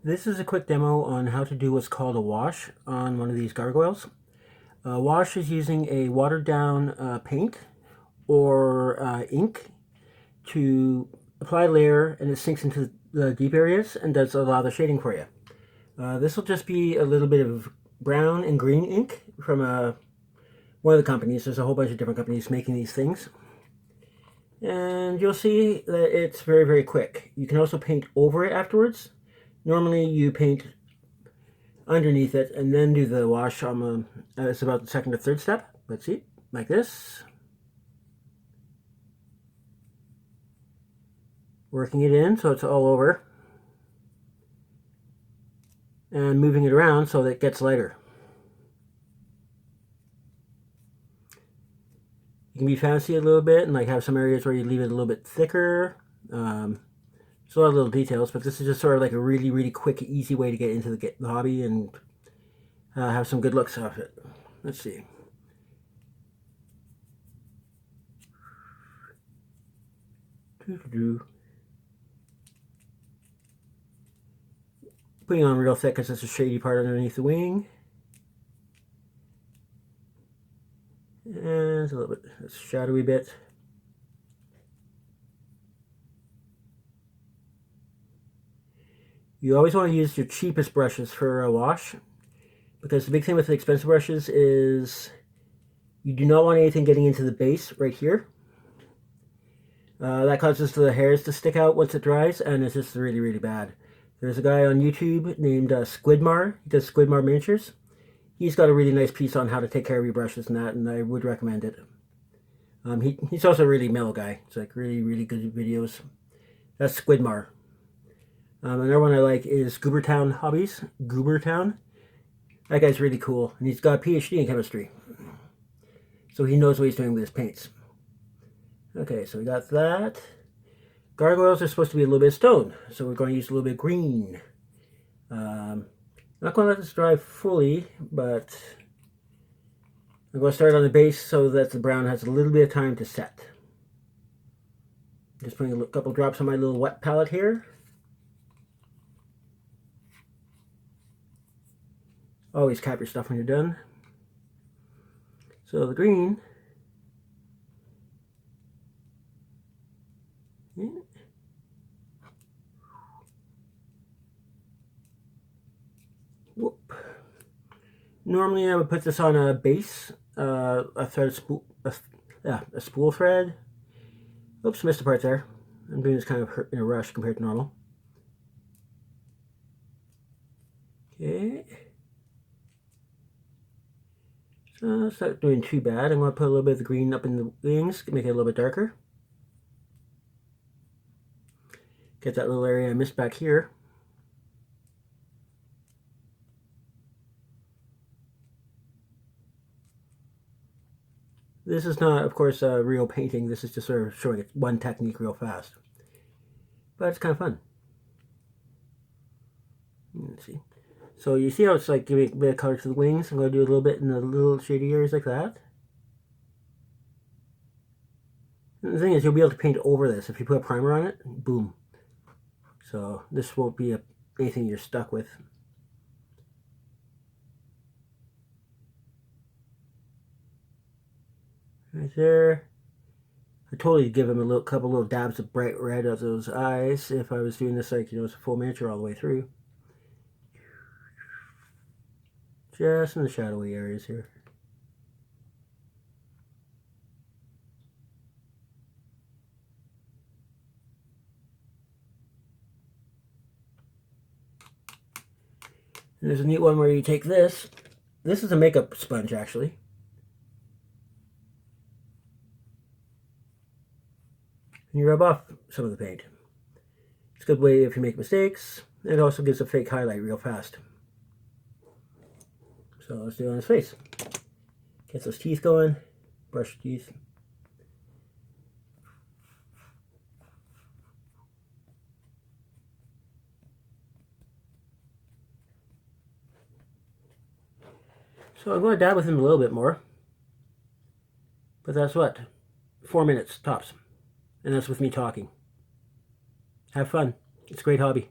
This is a quick demo on how to do what's called a wash on one of these gargoyles. A wash is using a watered down paint or ink to apply a layer, and it sinks into the deep areas and does a lot of the shading for you. This will just be a little bit of brown and green ink from one of the companies. There's a whole bunch of different companies making these things. And you'll see that it's very, very quick. You can also paint over it afterwards. Normally you paint underneath it and then do the wash on it's about the second or third step. Let's see, like this. Working it in so it's all over. And moving it around so that it gets lighter. You can be fancy a little bit and like have some areas where you leave it a little bit thicker. There's a lot of little details, but this is just sort of like a really, really quick, easy way to get into the hobby and have some good looks off it. Let's see. Putting on real thick because it's a shady part underneath the wing. And a little bit, it's a shadowy bit. You always want to use your cheapest brushes for a wash, because the big thing with the expensive brushes is you do not want anything getting into the base right here. That causes the hairs to stick out once it dries, and it's just really, really bad. There's a guy on YouTube named Squidmar. He does Squidmar miniatures. He's got a really nice piece on how to take care of your brushes and that, and I would recommend it. He's also a really mellow guy. It's like really, really good videos. That's Squidmar. Another one I like is Goobertown Hobbies. Goobertown. That guy's really cool, and he's got a PhD in chemistry. So he knows what he's doing with his paints. Okay, so we got that. Gargoyles are supposed to be a little bit of stone, so we're going to use a little bit of green. Not going to let this dry fully, but I'm going to start on the base so that the brown has a little bit of time to set. Just putting a couple drops on my little wet palette here. Always cap your stuff when you're done. So the green. Whoop. Normally I would put this on a base, a thread spool, a spool thread. Oops, missed a part there. I'm doing this kind of in a rush compared to normal. Okay. So it's not doing too bad. I'm going to put a little bit of the green up in the wings to make it a little bit darker. Get that little area I missed back here. This is not, of course, real painting. This is just sort of showing it one technique real fast. But it's kind of fun. Let's see. So you see how it's like giving a bit of color to the wings? I'm going to do a little bit in the little shady areas like that. And the thing is, you'll be able to paint over this. If you put a primer on it, boom. So this won't be anything you're stuck with. Right there. I totally give him a couple little dabs of bright red of those eyes if I was doing this like, it's a full miniature all the way through. Just in the shadowy areas here. And there's a neat one where you take this. This is a makeup sponge, actually. And you rub off some of the paint. It's a good way if you make mistakes. It also gives a fake highlight real fast. So let's do it on his face. Get those teeth going. Brush your teeth. So I'm going to dab with him a little bit more. But that's what? 4 minutes tops. And that's with me talking. Have fun. It's a great hobby.